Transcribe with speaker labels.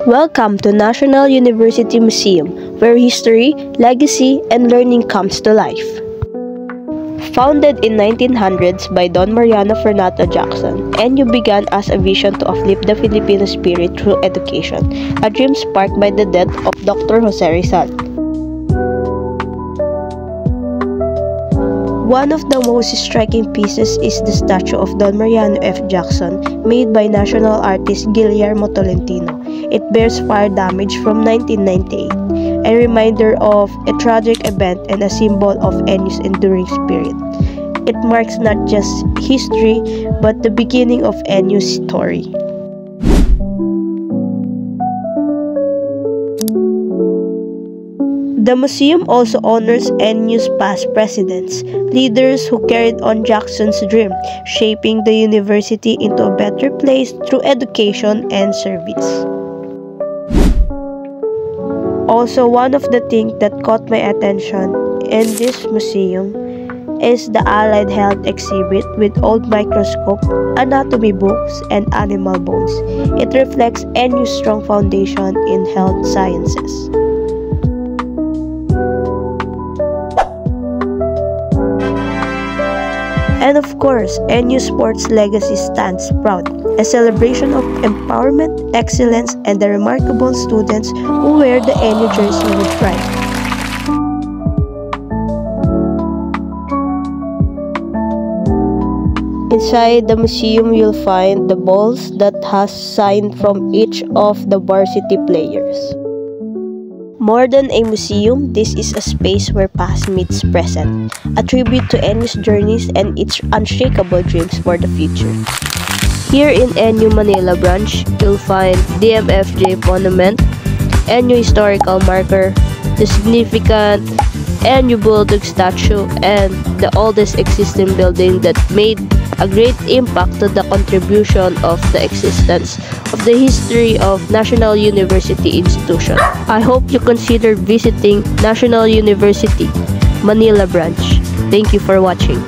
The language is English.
Speaker 1: Welcome to National University Museum, where history, legacy, and learning comes to life. Founded in 1900s by Don Mariano Fernando Jackson, NU began as a vision to uplift the Filipino spirit through education, a dream sparked by the death of Dr. Jose Rizal. One of the most striking pieces is the statue of Don Mariano F. Jackson, made by national artist Guillermo Tolentino. It bears fire damage from 1998, a reminder of a tragic event and a symbol of NU's enduring spirit. It marks not just history, but the beginning of NU's story. The museum also honors NU's past presidents, leaders who carried on Jackson's dream, shaping the university into a better place through education and service. Also, one of the things that caught my attention in this museum is the allied health exhibit with old microscope, anatomy books, and animal bones. It reflects NU's strong foundation in health sciences. And of course, NU Sports legacy stands proud, a celebration of empowerment, excellence, and the remarkable students who wear the NU jersey with pride. Inside the museum, you'll find the balls that has signed from each of the varsity players. More than a museum, this is a space where past meets present, a tribute to NU's journeys and its unshakable dreams for the future. Here in NU Manila branch, you'll find DMFJ Monument, NU Historical Marker, the significant NU Bulldog statue, and the oldest existing building that made a great impact to the contribution of the existence of the history of National University institution. I hope you consider visiting National University Manila branch. Thank you for watching.